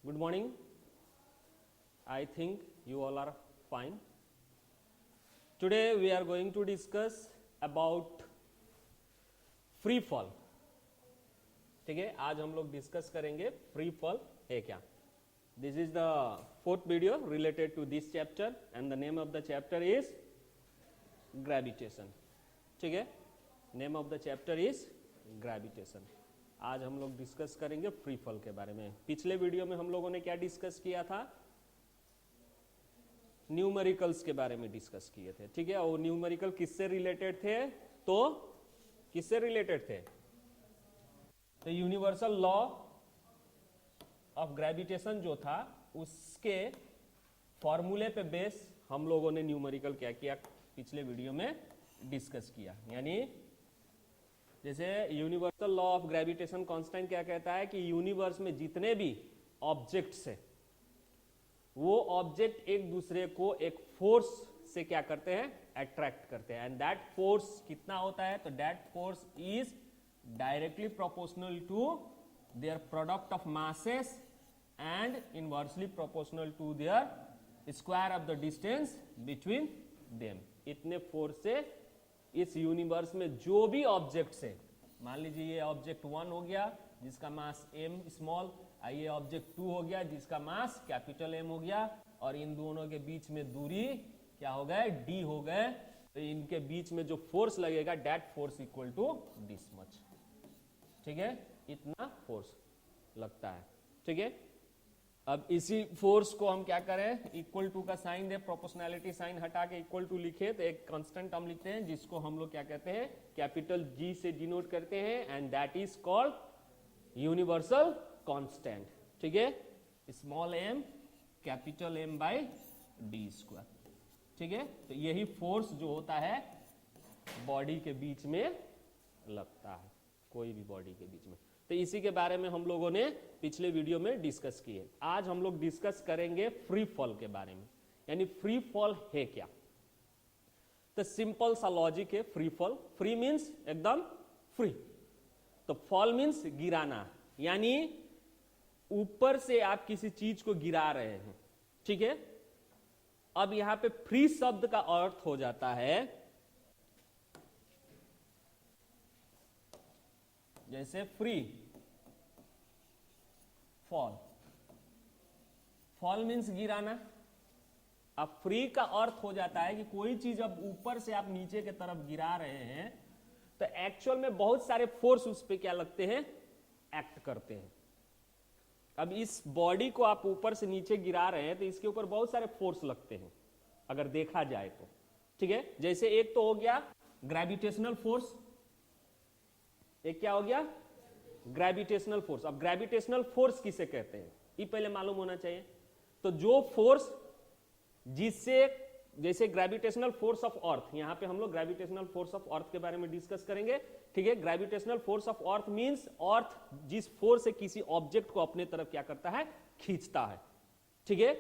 Good morning. I think you all are fine. Today we are going to discuss about free fall. ठीक है, आज हम लोग discuss करेंगे फ्री फॉल है क्या. This is the fourth video related to this chapter and the name of the chapter is gravitation. ठीक है, name of the chapter is gravitation. आज हम लोग डिस्कस करेंगे फ्री फॉल के बारे में. पिछले वीडियो में हम लोगों ने क्या डिस्कस किया था? न्यूमेरिकल्स के बारे में डिस्कस किए थे. ठीक है, वो न्यूमेरिकल किससे रिलेटेड थे? तो किससे रिलेटेड थे? तो यूनिवर्सल लॉ ऑफ ग्रेविटेशन जो था उसके फॉर्मूले पे बेस हम लोगों ने न्यूमेरिकल क्या किया पिछले वीडियो में डिस्कस किया. यानी जैसे universal law of gravitation constant क्या कहता है कि यूनिवर्स में जितने भी ऑब्जेक्ट्स है वो ऑब्जेक्ट एक दूसरे को एक फोर्स से क्या करते हैं? अट्रैक्ट करते हैं. एंड दैट फोर्स कितना होता है? तो that force is directly proportional to their product of masses and inversely proportional to their square of the distance between them. इतने फोर्स से इस यूनिवर्स में जो भी ऑब्जेक्ट्स है, मान लीजिए ये ऑब्जेक्ट 1 हो गया जिसका मास m स्मॉल, ये ऑब्जेक्ट 2 हो गया जिसका मास कैपिटल M हो गया, और इन दोनों के बीच में दूरी क्या हो गए? d हो गए. तो इनके बीच में जो फोर्स लगेगा that force equal to this much. ठीक है, इतना फोर्स लगता है. ठीक है, अब इसी फोर्स को हम क्या करें? इक्वल टू का साइन दे, प्रोपोर्शनैलिटी साइन हटा के इक्वल टू लिखे तो एक कांस्टेंट हम लिखते हैं जिसको हम लोग क्या कहते हैं? कैपिटल G से डिनोट करते हैं and that is called universal constant. ठीक है, small m capital M by D square. ठीक है, तो यही फोर्स जो होता है बॉडी के बीच में लगता है, कोई भी बॉडी के बीच में. तो इसी के बारे में हम लोगों ने पिछले वीडियो में डिस्कस किए. आज हम लोग डिस्कस करेंगे फ्री फॉल के बारे में. यानी फ्री फॉल है क्या? तो सिंपल सा लॉजिक है. फ्री फॉल, फ्री मींस एकदम फ्री, तो फॉल मींस गिराना. यानी ऊपर से आप किसी चीज को गिरा रहे हैं. ठीक है, अब यहां पे फ्री शब्द का अर्थ हो जाता है जैसे फ्री फॉल. फॉल मीन्स गिराना. अब फ्री का अर्थ हो जाता है कि कोई चीज अब ऊपर से आप नीचे की तरफ गिरा रहे हैं तो एक्चुअल में बहुत सारे फोर्स उस पर क्या लगते हैं? एक्ट करते हैं. अब इस बॉडी को आप ऊपर से नीचे गिरा रहे हैं तो इसके ऊपर बहुत सारे फोर्स लगते हैं अगर देखा जाए तो. ठीक है, जैसे एक तो हो गया ग्रेविटेशनल फोर्स. एक क्या हो गया? Gravitational force. अब ग्रेविटेशनल फोर्स किसे कहते हैं ये पहले मालूम होना चाहिए. तो जो फोर्स जिससे, जैसे ग्रेविटेशनल फोर्स ऑफ अर्थ, यहां पे हम लोग ग्रेविटेशनल फोर्स ऑफ अर्थ के बारे में डिस्कस करेंगे. ठीक है, gravitational force of earth means earth जिस फोर्स से किसी ऑब्जेक्ट को अपने तरफ क्या करता है? खींचता है. ठीक है,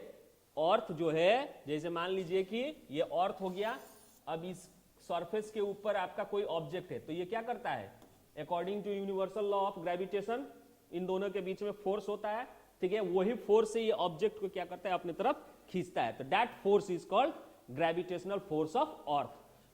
अर्थ जो है, जैसे मान लीजिए कि ये अर्थ हो गया. अब इस सरफेस के ऊपर आपका कोई ऑब्जेक्ट है तो ये क्या करता है? According to universal law of gravitation इन दोनों के बीच में फोर्स होता है. ठीक है, वही फोर्स से ये ऑब्जेक्ट को क्या करता है? अपने तरफ खींचता है. तो that force is called gravitational force of अर्थ.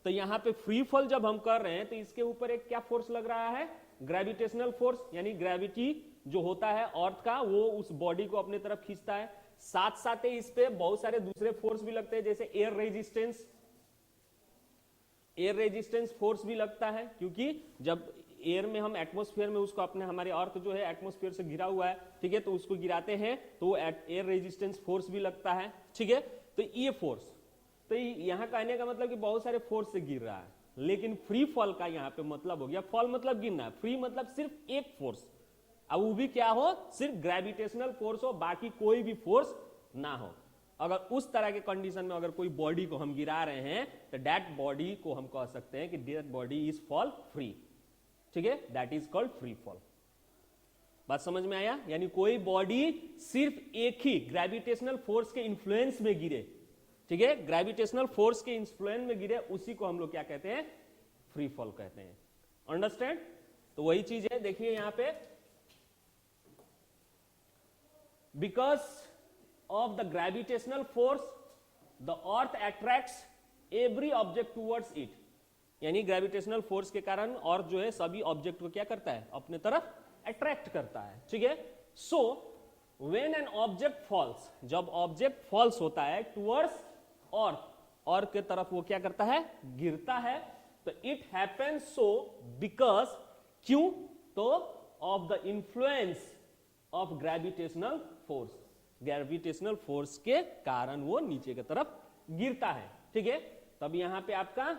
तो यहां पे फ्री फॉल जब हम कर रहे हैं तो इसके ऊपर एक क्या फोर्स लग रहा है? Gravitational force. यानी ग्रेविटी जो होता है अर्थ का वो उस बॉडी को अपने तरफ खींचता है. साथ साथ इस पे बहुत सारे दूसरे फोर्स भी लगते हैं जैसे air resistance. Air resistance force भी लगता है क्योंकि जब एयर में हम एटमॉस्फेयर में उसको अपने, हमारे अर्थ जो है एटमॉस्फेयर से घिरा हुआ है. ठीक है, तो उसको गिराते हैं तो एयर रेजिस्टेंस फोर्स भी लगता है. ठीक है, तो ये फोर्स, तो यहां कहने का मतलब कि बहुत सारे फोर्स से गिर रहा है. लेकिन फ्री फॉल का यहां पे मतलब हो गया, फॉल मतलब गिरना, फ्री मतलब सिर्फ एक फोर्स. अब वो भी क्या हो? सिर्फ ग्रेविटेशनल फोर्स हो, बाकी कोई भी फोर्स ना हो. अगर उस तरह के कंडीशन में अगर कोई बॉडी को हम गिरा रहे हैं तो दैट बॉडी को हम कह सकते हैं कि that body is fall free. ठीक है, that is called free fall. बात समझ में आया? यानी कोई बॉडी सिर्फ एक ही ग्रेविटेशनल फोर्स के इन्फ्लुएंस में गिरे. ठीक है, ग्रेविटेशनल फोर्स के इन्फ्लुएंस में गिरे, उसी को हम लोग क्या कहते हैं? फ्री फॉल कहते हैं. अंडरस्टैंड? तो वही चीज है. देखिए यहां पे because of the gravitational force the earth attracts every object towards it, यानी ग्रेविटेशनल फोर्स के कारण अर्थ जो है सभी ऑब्जेक्ट को क्या करता है, अपने तरफ अट्रैक्ट करता है, ठीक है। So when an object falls, जब ऑब्जेक्ट फॉल्स होता है टूवर्ड्स अर्थ के तरफ वो क्या करता है, गिरता है, तो इट हैपेंस सो बिकॉज, क्यों, तो of the influence of gravitational force, gravitational force के कारण वो नीचे की तरफ गिरता है, ठीक है। तब यहां पे आपका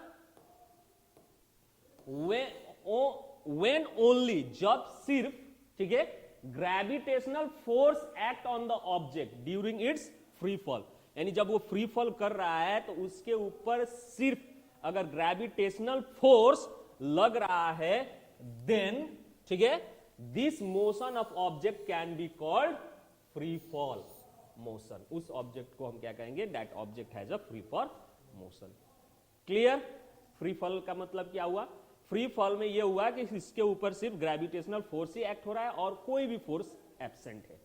when ओनली, जब सिर्फ, ठीक है, gravitational force act on the object during its free fall, यानी जब वो फ्री फॉल कर रहा है तो उसके ऊपर सिर्फ अगर ग्रेविटेशनल फोर्स लग रहा है, देन, ठीक है, this motion of object can be called free fall motion. उस ऑब्जेक्ट को हम क्या कहेंगे, that object has a free fall motion. Clear? Free fall का मतलब क्या हुआ, फ्री फॉल में यह हुआ कि इसके ऊपर सिर्फ ग्रेविटेशनल फोर्स ही एक्ट हो रहा है और कोई भी फोर्स एब्सेंट है,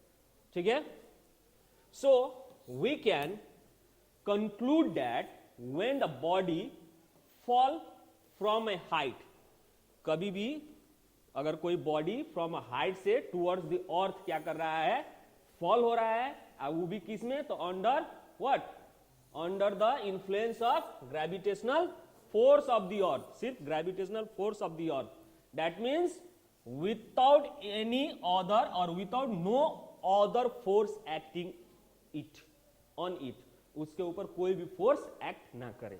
ठीक है। So we can conclude that when the body fall from a height, कभी भी अगर कोई बॉडी फ्रॉम अ हाइट से टुवर्ड्स द अर्थ क्या कर रहा है, फॉल हो रहा है, वो भी किस में, तो under what, under the influence of gravitational force of the earth, सिर्फ gravitational force of the earth, that means without any other or without no other force acting it on it, उसके ऊपर कोई भी फोर्स एक्ट ना करे।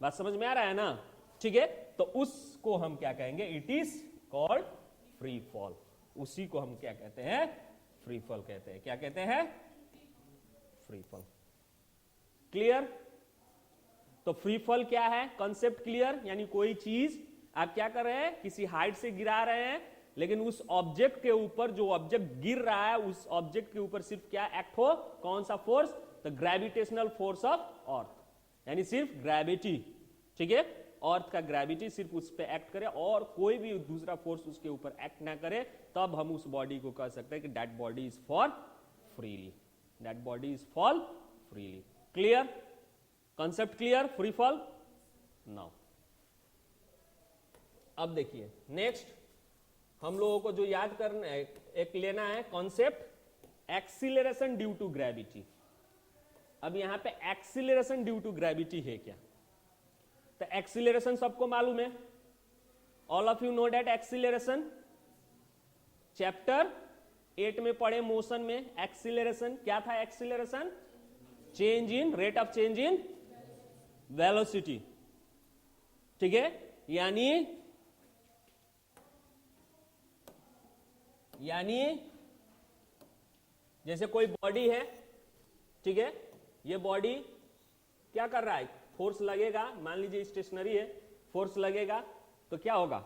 बात समझ में आ रहा है ना, ठीक है। तो उसको हम क्या कहेंगे, it is called free fall, उसी को हम क्या कहते हैं, फ्री फॉल कहते हैं। क्या कहते हैं, फ्री फॉल। क्लियर? तो फ्री फॉल क्या है, कॉन्सेप्ट क्लियर, यानी कोई चीज आप क्या कर रहे हैं, किसी हाइट से गिरा रहे हैं, लेकिन उस ऑब्जेक्ट के ऊपर, जो ऑब्जेक्ट गिर रहा है उस ऑब्जेक्ट के ऊपर सिर्फ क्या एक्ट हो, कौन सा force, the gravitational force of अर्थ, यानी सिर्फ ग्रेविटी, ठीक है, अर्थ का ग्रेविटी सिर्फ उस पर एक्ट करे और कोई भी दूसरा फोर्स उसके ऊपर एक्ट ना करे, तब हम उस बॉडी को कह सकते हैं कि that body is fall freely, that body is fall freely. Clear? Concept clear, free fall. Now अब देखिए नेक्स्ट हम लोगों को जो याद करना है, एक लेना है concept acceleration due to gravity. अब यहां पे एक्सीलरेशन ड्यू टू ग्रेविटी है क्या, तो एक्सीलरेशन सबको मालूम है, all of you know that acceleration, chapter 8 में पढ़े मोशन में एक्सीलरेशन क्या था, acceleration change in rate of change in velocity, ठीक है, यानी जैसे कोई बॉडी है, ठीक है, ये बॉडी क्या कर रहा है, फोर्स लगेगा, मान लीजिए स्टेशनरी है, फोर्स लगेगा तो क्या होगा,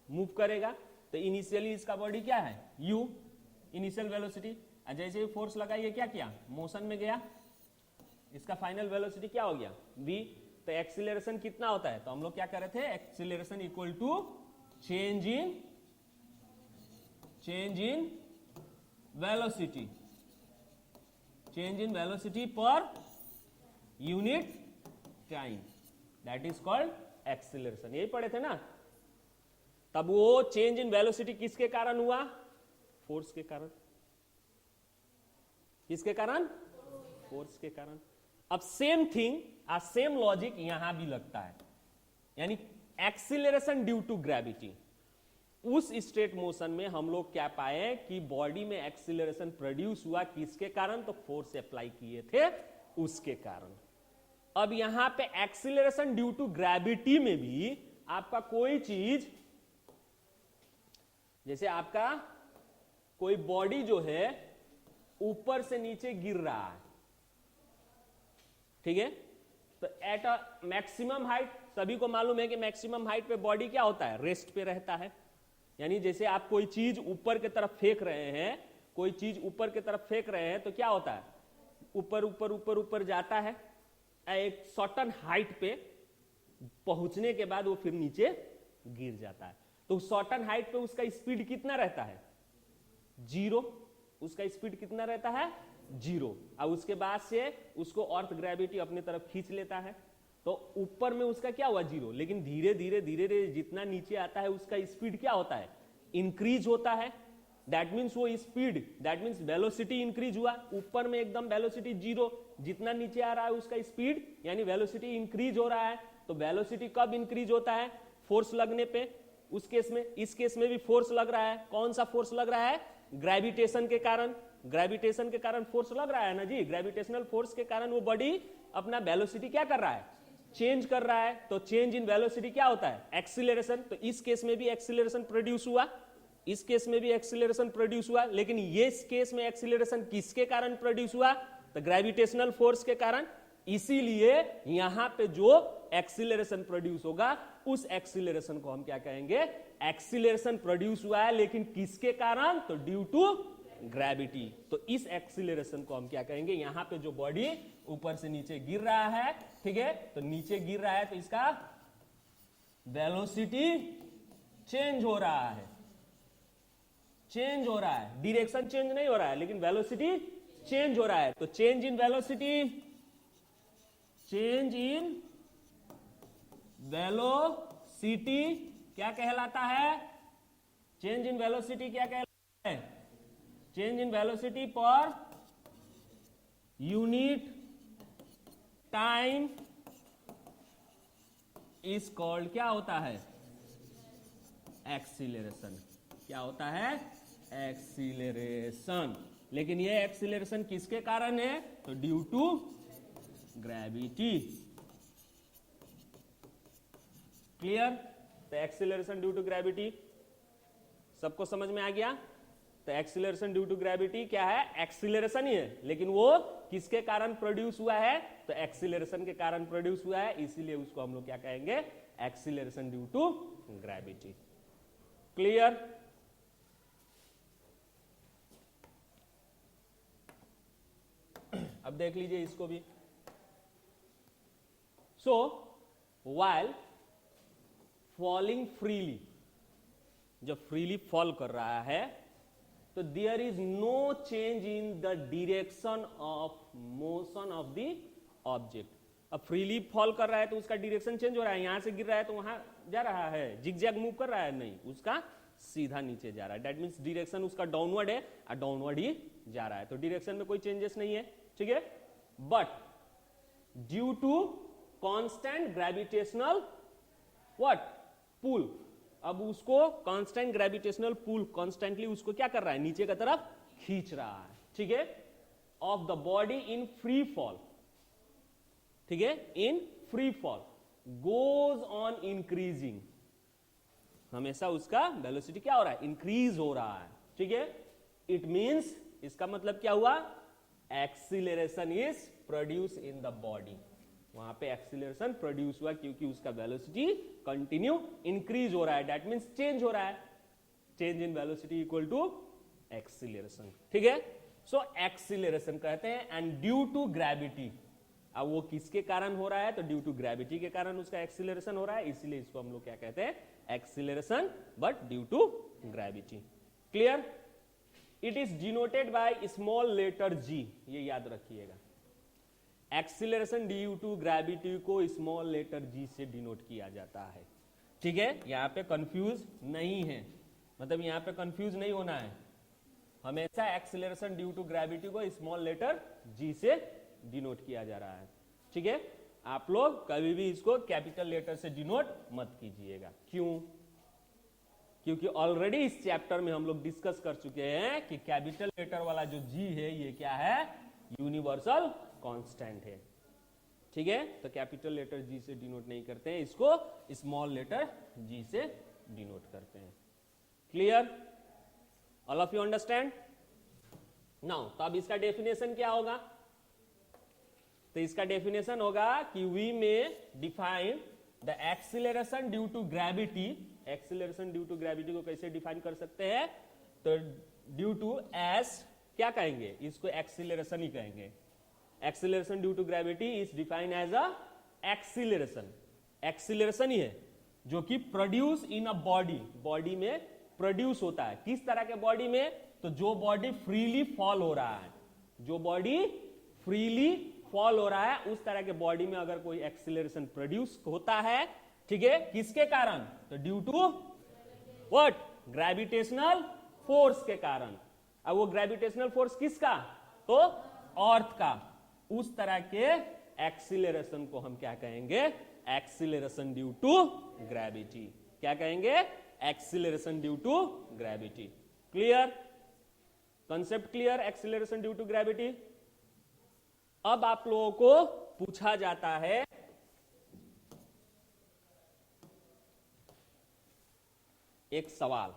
मूव करेगा, तो इनिशियली इसका बॉडी क्या है, u, इनिशियल वेलोसिटी, जैसे ही फोर्स लगा ये क्या किया, मोशन में गया, इसका फाइनल वेलोसिटी क्या हो गया, v। तो एक्सीलरेशन कितना होता है, तो हम लोग क्या कर रहे थे, acceleration equal to change in velocity, change in velocity per unit time, that is called acceleration, यही पढ़े थे ना। तब वो चेंज इन वेलोसिटी किसके कारण हुआ, फोर्स के कारण, किसके कारण, फोर्स के कारण। अब सेम थिंग, सेम लॉजिक यहां भी लगता है, यानी एक्सीलरेशन ड्यू टू ग्रेविटी, उस स्ट्रेट मोशन में हम लोग क्या पाए कि बॉडी में एक्सीलरेशन प्रोड्यूस हुआ किसके कारण, तो फोर्स अप्लाई किए थे उसके कारण। अब यहां पे एक्सीलरेशन ड्यू टू ग्रेविटी में भी आपका कोई चीज, जैसे आपका कोई बॉडी जो है ऊपर से नीचे गिर रहा है, ठीक है, तो एट अ मैक्सिमम हाइट, सभी को मालूम है कि मैक्सिमम हाइट पे बॉडी क्या होता है, रेस्ट पे रहता है, यानी जैसे आप कोई चीज ऊपर की तरफ फेंक रहे हैं, कोई चीज ऊपर की तरफ फेंक रहे हैं तो क्या होता है, ऊपर ऊपर ऊपर ऊपर जाता है, एक सर्टेन हाइट पे पहुंचने के बाद वो फिर नीचे गिर जाता है। तो सर्टेन हाइट पे उसका स्पीड कितना रहता है, 0, उसका स्पीड कितना रहता है, 0। अब उसके बाद से उसको अर्थ ग्रेविटी अपने तरफ खींच लेता है, तो ऊपर में उसका क्या हुआ, 0। लेकिन धीरे धीरे धीरे धीरे जितना नीचे आता है उसका स्पीड क्या होता है, इंक्रीज होता है। दैट मीन्स वो speed, that means velocity increase हुआ। ऊपर में एकदम वेलोसिटी 0, जितना नीचे आ रहा है उसका स्पीड यानी वेलोसिटी इंक्रीज हो रहा है। तो वेलोसिटी कब इंक्रीज होता है, फोर्स लगने पे। उस केस में, इस केस में भी फोर्स लग रहा है। कौन सा फोर्स लग रहा है, ग्रेविटेशन के कारण। ग्रेविटेशन के कारण फोर्स लग रहा है ना जी। ग्रेविटेशनल फोर्स के कारण वो बॉडी अपना वेलोसिटी क्या कर रहा है, चेंज कर रहा है। तो चेंज इन वेलोसिटी क्या होता है, एक्सीलरेशन। तो इस केस में भी एक्सीलरेशन प्रोड्यूस हुआ, इस केस में भी एक्सीलरेशन प्रोड्यूस हुआ। लेकिन ये इस केस में एक्सीलरेशन किसके कारण प्रोड्यूस हुआ, तो ग्रेविटेशनल फोर्स के कारण। इसीलिए यहां पे जो एक्सीलरेशन प्रोड्यूस होगा उस एक्सीलरेशन को हम क्या कहेंगे, एक्सीलरेशन प्रोड्यूस हुआ है, लेकिन किसके कारण, तो ड्यू टू ग्रेविटी। तो इस एक्सीलरेशन को हम क्या कहेंगे, यहां पे जो बॉडी ऊपर से नीचे गिर रहा है, ठीक है, तो नीचे गिर रहा है तो इसका वेलोसिटी चेंज हो रहा है, चेंज हो रहा है, डायरेक्शन चेंज नहीं हो रहा है लेकिन वेलोसिटी चेंज हो रहा है। तो change in velocity, change in velocity क्या कहलाता है, चेंज इन वेलोसिटी क्या कहलाता है, change in velocity per unit time is called, क्या होता है, एक्सीलरेशन। क्या होता है, एक्सीलरेशन। लेकिन ये एक्सीलरेशन किसके कारण है, तो ड्यू टू ग्रेविटी। क्लियर। तो एक्सीलरेशन ड्यू टू ग्रेविटी सबको समझ में आ गया। तो एक्सीलरेशन ड्यू टू ग्रेविटी क्या है, एक्सीलरेशन ही है, लेकिन वो किसके कारण प्रोड्यूस हुआ है, तो एक्सीलरेशन के कारण प्रोड्यूस हुआ है। इसीलिए उसको हम लोग क्या कहेंगे, acceleration due to gravity. Clear. अब देख लीजिए इसको भी। सो व्हाइल फॉलिंग फ्रीली, जब फ्रीली फॉल कर रहा है तो there is no change in the direction of motion of the object. अब फ्रीली फॉल कर रहा है तो उसका डायरेक्शन चेंज हो रहा है, यहां से गिर रहा है तो वहां जा रहा है, जिगजैग मूव कर रहा है, नहीं, उसका सीधा नीचे जा रहा है। दैट मीन्स डायरेक्शन उसका डाउनवर्ड है और डाउनवर्ड ही जा रहा है। तो डायरेक्शन में कोई चेंजेस नहीं है, ठीक है। But due to constant gravitational what, pull, अब उसको कांस्टेंट ग्रेविटेशनल पुल कांस्टेंटली उसको क्या कर रहा है, नीचे की तरफ खींच रहा है, ठीक है, of the body in free fall, ठीक है, in free fall goes on increasing, हमेशा उसका वेलोसिटी क्या हो रहा है, इंक्रीज हो रहा है, ठीक है। इट मींस, इसका मतलब क्या हुआ, acceleration is produce in the body. वहां पे एक्सीलरेशन प्रोड्यूस हुआ क्योंकि उसका वेलोसिटी कंटिन्यू इंक्रीज हो रहा है। दैट मींस चेंज हो रहा है, change in velocity equal to acceleration, ठीक है। सो एक्सीलरेशन कहते हैं। एंड ड्यू टू ग्रेविटी, अब वो किसके कारण हो रहा है, तो ड्यू टू ग्रेविटी के कारण उसका एक्सीलरेशन हो रहा है, इसीलिए इसको हम लोग क्या कहते हैं, acceleration, but due to gravity. Clear. It is denoted by small letter G, ये याद रखिएगा। एक्सीलरेशन ड्यू टू ग्रेविटी को स्मॉल लेटर जी से डिनोट किया जाता है, ठीक है। यहां पे कंफ्यूज नहीं है, मतलब यहां पे कंफ्यूज नहीं होना है, हमेशा एक्सीलरेशन ड्यू टू ग्रेविटी को स्मॉल लेटर जी से डिनोट किया जा रहा है, ठीक है। आप लोग कभी भी इसको कैपिटल लेटर से डिनोट मत कीजिएगा। क्यों, क्योंकि ऑलरेडी इस चैप्टर में हम लोग डिस्कस कर चुके हैं कि कैपिटल लेटर वाला जो जी है ये क्या है, यूनिवर्सल कांस्टेंट है, ठीक है। तो कैपिटल लेटर जी से डिनोट नहीं करते हैं, इसको स्मॉल लेटर जी से डिनोट करते हैं। Clear, all of you understand now. तो अब इसका डेफिनेशन क्या होगा, तो इसका डेफिनेशन होगा कि वी में define the acceleration due to gravity. Acceleration due to gravity को कैसे डिफाइन कर सकते हैं, तो ड्यू टू एस क्या कहेंगे, इसको एक्सीलरेशन ही कहेंगे। Acceleration due to gravity is defined as a acceleration, acceleration ही है जो कि produce in a body, body में प्रोड्यूस होता है। किस तरह के बॉडी में, तो जो बॉडी फ्रीली फॉल हो रहा है, जो बॉडी फ्रीली फॉल हो रहा है, उस तरह के बॉडी में अगर कोई एक्सीलरेशन प्रोड्यूस होता है, ठीक है, किसके कारण? तो due to what? Gravitational force के कारण। अब वो ग्रेविटेशनल फोर्स किसका? तो अर्थ का। उस तरह के एक्सीलरेशन को हम क्या कहेंगे? Acceleration due to gravity. क्या कहेंगे? Acceleration due to gravity. Clear? Concept clear? Acceleration due to gravity. अब आप लोगों को पूछा जाता है एक सवाल,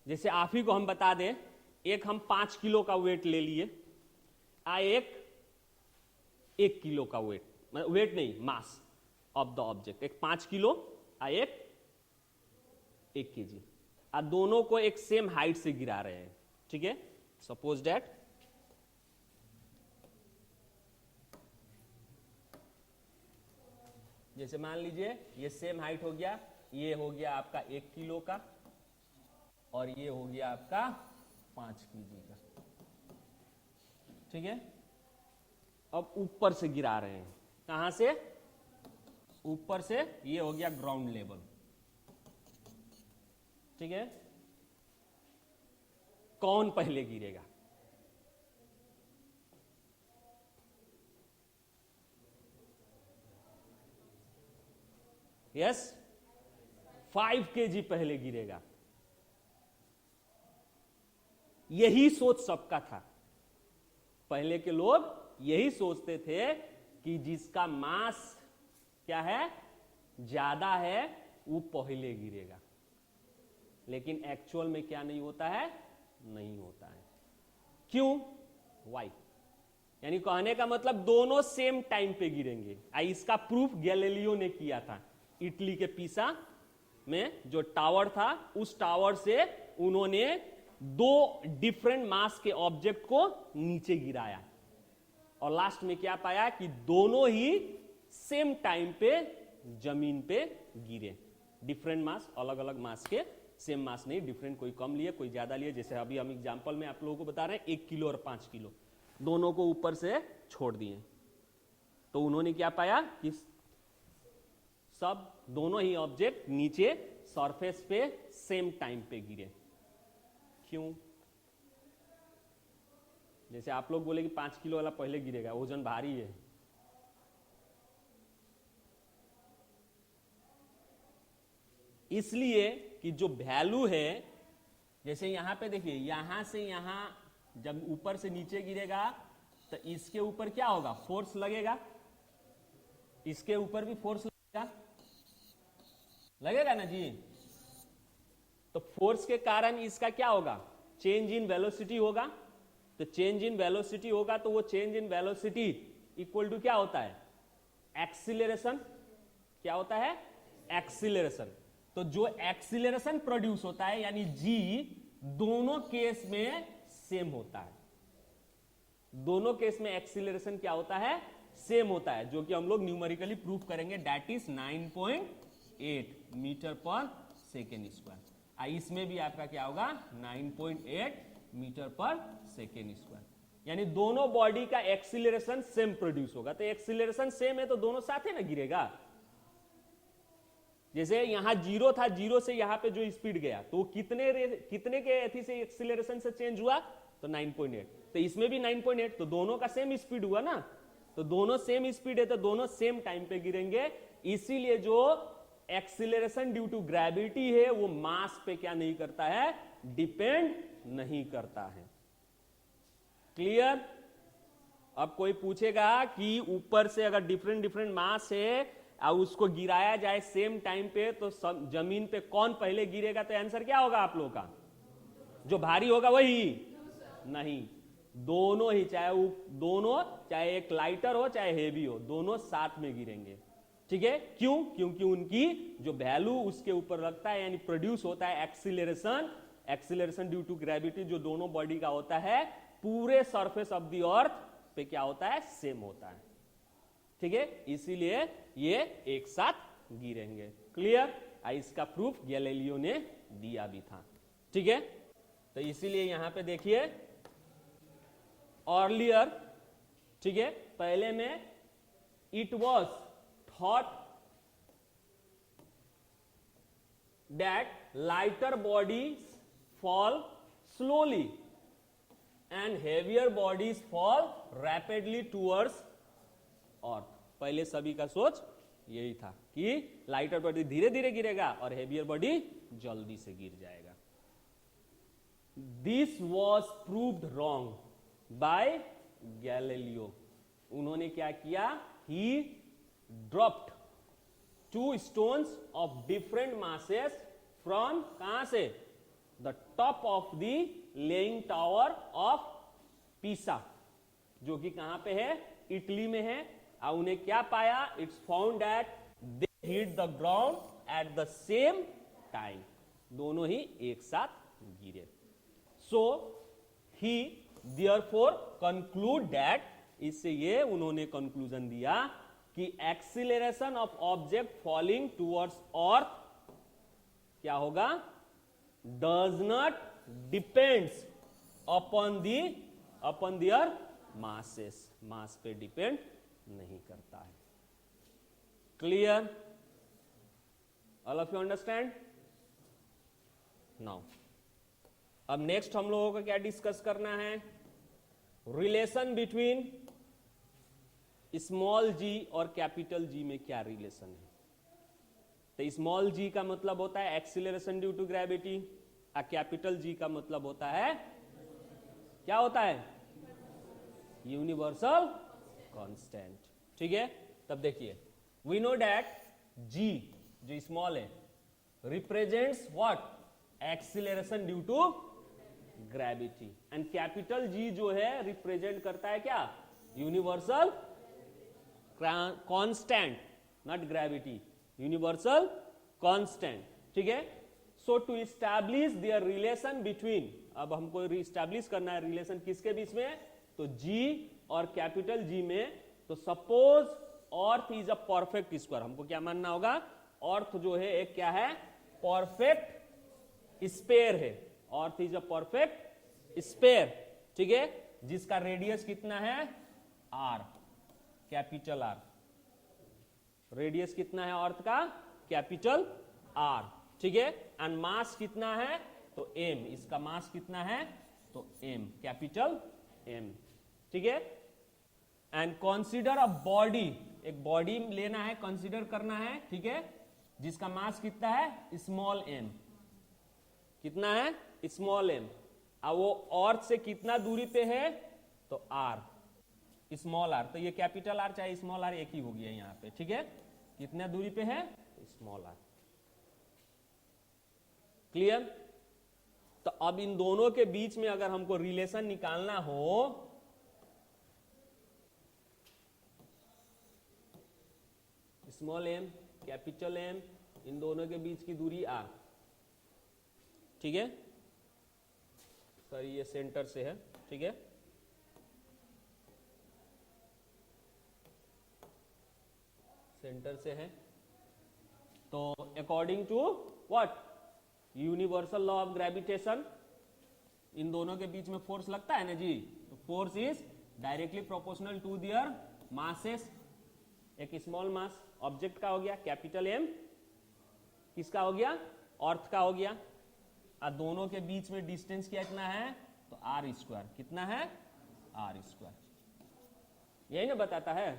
जैसे आप ही को हम बता दें, एक हम 5 किलो का वेट ले लिए, एक 1 किलो का वेट, मतलब वेट नहीं, मास ऑफ द ऑब्जेक्ट, एक 5 किलो एक 1 केजी, दोनों को एक सेम हाइट से गिरा रहे हैं, ठीक है। सपोज दैट जैसे मान लीजिए ये सेम हाइट हो गया, ये हो गया आपका 1 किलो का और ये हो गया आपका 5 केजी का, ठीक है। अब ऊपर से गिरा रहे हैं, कहां से? ऊपर से। ये हो गया ग्राउंड लेवल, ठीक है। कौन पहले गिरेगा? यस, 5 केजी पहले गिरेगा। यही सोच सबका था। पहले के लोग यही सोचते थे कि जिसका मास क्या है, ज्यादा है, वो पहले गिरेगा। लेकिन एक्चुअल में क्या नहीं होता है? नहीं होता है। क्यों? वाई? यानी कहने का मतलब दोनों सेम टाइम पे गिरेंगे। इसका प्रूफ गैलीलियो ने किया था। इटली के पीसा में जो टावर था, उस टावर से उन्होंने 2 डिफरेंट मास के ऑब्जेक्ट को नीचे गिराया और लास्ट में क्या पाया कि दोनों ही सेम टाइम पे जमीन पे गिरे। डिफरेंट मास, अलग अलग मास के, सेम मास नहीं, डिफरेंट, कोई कम लिए कोई ज्यादा लिए। जैसे अभी हम एग्जांपल में आप लोगों को बता रहे हैं 1 किलो और 5 किलो, दोनों को ऊपर से छोड़ दिए, तो उन्होंने क्या पाया कि सब दोनों ही ऑब्जेक्ट नीचे सरफेस पे सेम टाइम पे गिरे। क्यों? जैसे आप लोग बोले कि 5 किलो वाला पहले गिरेगा, वजन भारी है। इसलिए कि जो वैल्यू है, जैसे यहां पे देखिए, यहां से यहां जब ऊपर से नीचे गिरेगा तो इसके ऊपर क्या होगा? फोर्स लगेगा। इसके ऊपर भी फोर्स लगेगा ना जी। तो फोर्स के कारण इसका क्या होगा? चेंज इन वेलोसिटी होगा। तो चेंज इन वेलोसिटी होगा तो वो change in velocity equal to क्या होता है? एक्सीलरेशन। क्या होता है? एक्सीलरेशन। तो जो एक्सीलरेशन प्रोड्यूस होता है यानी जी, दोनों केस में सेम होता है। दोनों केस में एक्सीलरेशन क्या होता है? सेम होता है, जो कि हम लोग न्यूमेरिकली प्रूफ करेंगे। दैट इज 9.8 मीटर पर सेकेंड स्क्वायर। इसमें भी आपका क्या होगा? 9.8 मीटर पर सेकेंड स्क्वायर। यानी दोनों बॉडी का एक्सीलरेशन सेम प्रोड्यूस होगा। तो एक्सीलरेशन सेम है तो दोनों साथ है ना गिरेगा। जैसे यहां 0 था, 0 से यहां पे जो स्पीड गया तो कितने के एथी से एक्सीलरेशन से चेंज हुआ? तो 9.8। तो इसमें भी 9.8, तो दोनों का सेम स्पीड हुआ ना। तो दोनों सेम स्पीड है तो दोनों सेम टाइम पे गिरेंगे। इसीलिए जो एक्सीलरेशन ड्यू टू ग्रेविटी है वो मास पे क्या नहीं करता है? डिपेंड नहीं करता है। क्लियर? अब कोई पूछेगा कि ऊपर से अगर डिफरेंट डिफरेंट मास है और उसको गिराया जाए सेम टाइम पे तो जमीन पे कौन पहले गिरेगा? तो आंसर क्या होगा आप लोगों का? जो भारी होगा वही? नहीं, दोनों ही, चाहे एक लाइटर हो चाहे हेवी हो, दोनों साथ में गिरेंगे। ठीक है? क्यों? क्योंकि उनकी जो वैल्यू उसके ऊपर लगता है, यानी प्रोड्यूस होता है एक्सीलरेशन ड्यू टू ग्रेविटी, जो दोनों बॉडी का होता है, पूरे सरफेस ऑफ द अर्थ पे क्या होता है? सेम होता है। ठीक है? इसीलिए ये एक साथ गिरेंगे। क्लियर? इसका प्रूफ गैलीलियो ने दिया भी था। ठीक है, तो इसीलिए यहां पे देखिए अर्लियर, ठीक है, पहले में it was thought that lighter bodies fall slowly and heavier bodies fall rapidly towards earth. पहले सभी का सोच यही था कि लाइटर बॉडी धीरे धीरे गिरेगा और हेवियर बॉडी जल्दी से गिर जाएगा। This was proved wrong by Galileo. उन्होंने क्या किया, ही dropped 2 stones of different masses from कहां से, the top of the laying tower of Pisa, जो कि कहां पे है, इटली में है। और उन्हें क्या पाया, it's found that they hit the ground at the same time, दोनों ही एक साथ गिरे। So he therefore conclude that, इससे ये उन्होंने कंक्लूजन दिया कि acceleration of object falling towards earth क्या होगा, does not depends upon their masses, mass पे डिपेंड नहीं करता है। Clear? All of you understand? Now अब नेक्स्ट हम लोगों को क्या डिस्कस करना है, रिलेशन बिटवीन स्मॉल जी और कैपिटल जी में क्या रिलेशन है। तो स्मॉल जी का मतलब होता है एक्सीलरेशन ड्यू टू ग्रेविटी, और कैपिटल जी का मतलब होता है, क्या होता है, यूनिवर्सल कांस्टेंट। ठीक है, तब देखिए, वी नो दैट जी जो स्मॉल है represents what, acceleration due to gravity, and capital G जो है रिप्रेजेंट करता है क्या, universal constant, not gravity, universal constant. ठीक है, so to establish their relation between, अब हमको रिस्टैब्लिश करना है रिलेशन किसके बीच में, तो जी और कैपिटल जी में। तो suppose earth is a perfect square, हमको क्या मानना होगा, अर्थ जो है एक क्या है, परफेक्ट स्फीयर है, earth is a perfect sphere. ठीक है, जिसका रेडियस कितना है, आर, कैपिटल आर, रेडियस कितना है अर्थ का, कैपिटल आर। ठीक है, एंड मास कितना है, तो एम, इसका मास कितना है, तो एम, कैपिटल एम। ठीक है, एंड कंसीडर अ बॉडी, एक बॉडी लेना है, कंसीडर करना है, ठीक है, जिसका मास कितना है, स्मॉल एम, कितना है, स्मॉल एम, और वो अर्थ से कितना दूरी पे है, तो आर, स्मॉल आर। तो ये कैपिटल आर चाहे स्मॉल आर एक ही हो गया यहां पे। ठीक है, कितना दूरी पे है, स्मॉल आर। क्लियर? तो अब इन दोनों के बीच में अगर हमको रिलेशन निकालना हो, स्मॉल एम, कैपिटल एम, इन दोनों के बीच की दूरी आर। ठीक है, सर ये सेंटर से है, ठीक है, सेंटर से है। तो according to what, universal law of gravitation, इन दोनों के बीच में फोर्स लगता है ना जी, तो force is directly proportional to their masses. एक स्मॉल मास ऑब्जेक्ट का हो गया कैपिटल एम, किसका हो गया, अर्थ का हो गया, और दोनों के बीच में डिस्टेंस कितना है, तो आर स्क्वायर, कितना है, आर स्क्वायर। यही ना बताता है।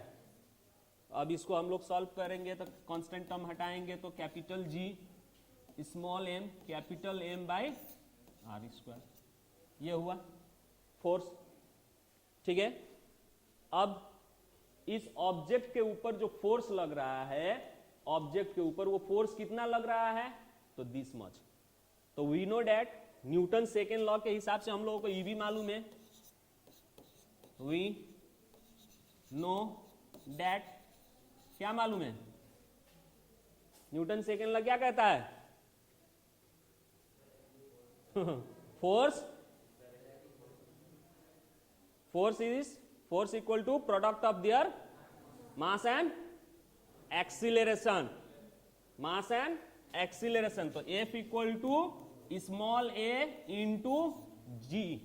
अब इसको हम लोग सॉल्व करेंगे तो कांस्टेंट टर्म हटाएंगे तो capital G small M capital M by R square, ये हुआ फोर्स। ठीक है, अब इस ऑब्जेक्ट के ऊपर जो फोर्स लग रहा है, ऑब्जेक्ट के ऊपर वो फोर्स कितना लग रहा है, तो दिस मच। तो we know that, Newton second law के हिसाब से हम लोगों को ये भी मालूम है, वी नो डैट, क्या मालूम है, न्यूटन सेकेंड लॉ क्या कहता है, force equal to product of their mass and acceleration, mass and acceleration। तो F equal to small A into G.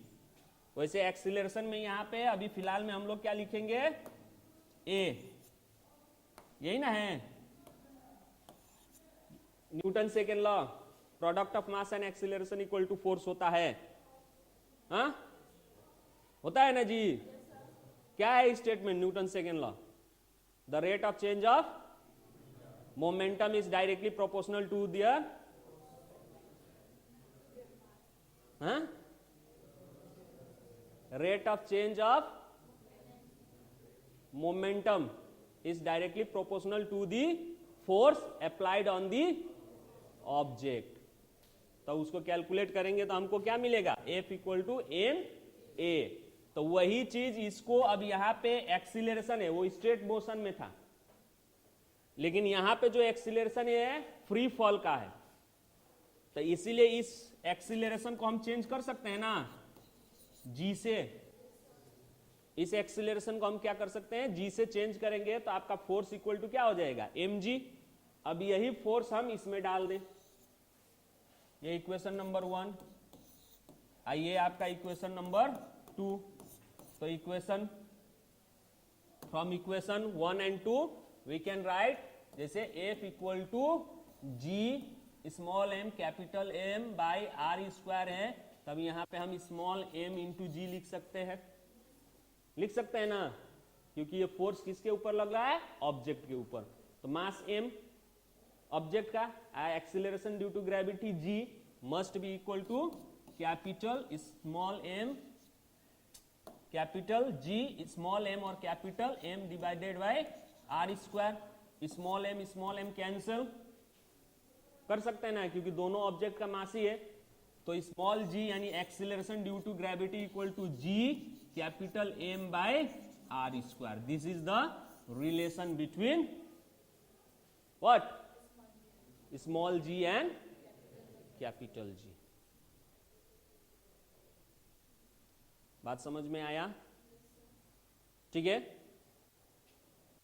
वैसे एक्सीलरेशन में यहां पे अभी फिलहाल में हम लोग क्या लिखेंगे, ए, यही ना है। Newton second law, product of mass and acceleration equal to force होता है, हाँ होता है ना जी। क्या है statement Newton second law, the rate of change of momentum is directly proportional to their, हाँ, rate of change of momentum is directly proportional to the force applied on the object। तो उसको कैलकुलेट करेंगे तो हमको क्या मिलेगा, F equal to M A. तो वही चीज इसको अब यहां पे एक्सीलरेशन है वो स्ट्रेट मोशन में था, लेकिन यहां पे जो एक्सीलरेशन है फ्री फॉल का है, तो इसीलिए इस एक्सीलरेशन को हम चेंज कर सकते हैं ना जी से। इस एक्सीलरेशन को हम क्या कर सकते हैं, जी से चेंज करेंगे तो आपका फोर्स इक्वल टू क्या हो जाएगा, एम जी। अब यही फोर्स हम इसमें डाल दें, ये इक्वेशन नंबर 1। आइए आपका इक्वेशन नंबर 2। तो equation, from equation 1 and 2 we can write जैसे F equal to G small M capital M by R square है, तब यहां पे हम स्मॉल एम इंटू जी लिख सकते हैं, लिख सकते हैं ना, क्योंकि ये फोर्स किसके ऊपर लग रहा है, ऑब्जेक्ट के ऊपर। तो मास एम ऑब्जेक्ट का, acceleration due to gravity G must be equal to capital small M capital G small M और capital M divided by R square. Small M cancel कर सकते हैं ना, क्योंकि दोनों ऑब्जेक्ट का मास ही है। तो स्मॉल जी यानी acceleration due to gravity equal to G capital M by R square. This is the relation between what, small G and capital G. बात समझ में आया, ठीक है।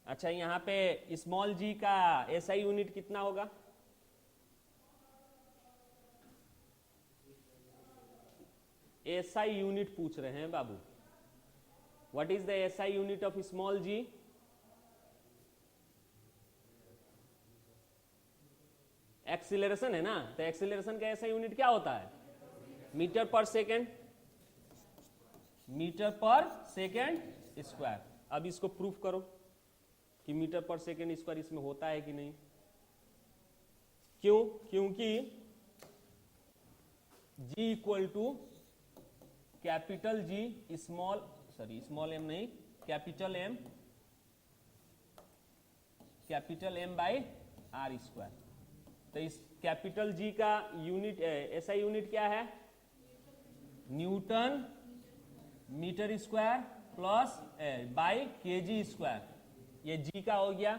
अच्छा, यहां पे स्मॉल जी का एसआई यूनिट कितना होगा, एसआई यूनिट पूछ रहे हैं बाबू। What is the SI unit of small G, acceleration है ना, तो एक्सीलरेशन का एसआई यूनिट क्या होता है, मीटर पर सेकेंड, मीटर पर सेकेंड स्क्वायर। अब इसको प्रूफ करो कि मीटर पर सेकेंड स्क्वायर इसमें होता है कि नहीं। क्यों, क्योंकि G equal to capital G small M नहीं, capital M by R square. तो इस कैपिटल जी का यूनिट ऐसा यूनिट क्या है, Newton metre square plus by KG square. ये जी का हो गया,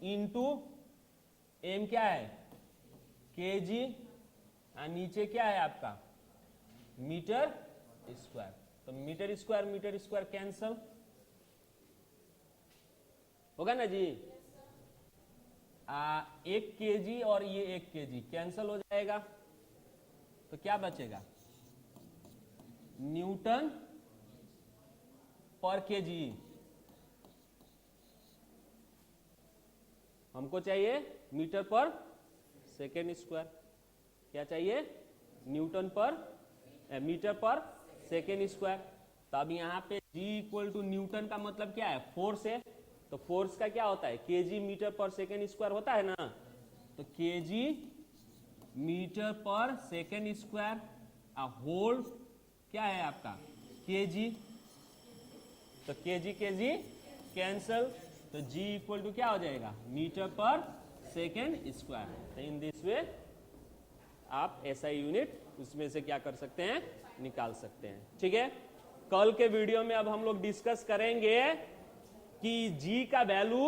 इनटू एम क्या है, केजी, और नीचे क्या है आपका मीटर स्क्वायर। तो मीटर स्क्वायर कैंसल होगा ना जी। 1 केजी और ये 1 केजी कैंसल हो जाएगा, तो क्या बचेगा, न्यूटन पर केजी। हमको चाहिए मीटर पर सेकेंड स्क्वायर, क्या चाहिए, न्यूटन पर मीटर पर सेकेंड स्क्वायर। तो अब यहां पे G इक्वल टू न्यूटन का मतलब क्या है, फोर्स है। तो फोर्स का क्या होता है, केजी मीटर पर सेकेंड स्क्वायर होता है ना। तो केजी मीटर पर सेकेंड स्क्वायर होल क्या है आपका केजी। तो केजी कैंसल, तो G इक्वल टू क्या हो जाएगा, मीटर पर सेकेंड स्क्वायर। तो इन दिस वे आप एसआई यूनिट उसमें से क्या कर सकते हैं, निकाल सकते हैं, ठीक है। कल के वीडियो में अब हम लोग डिस्कस करेंगे कि G का वैल्यू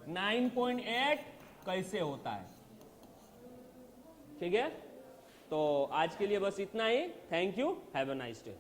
9.8 कैसे होता है, ठीक है। तो आज के लिए बस इतना ही। Thank you, have a nice day.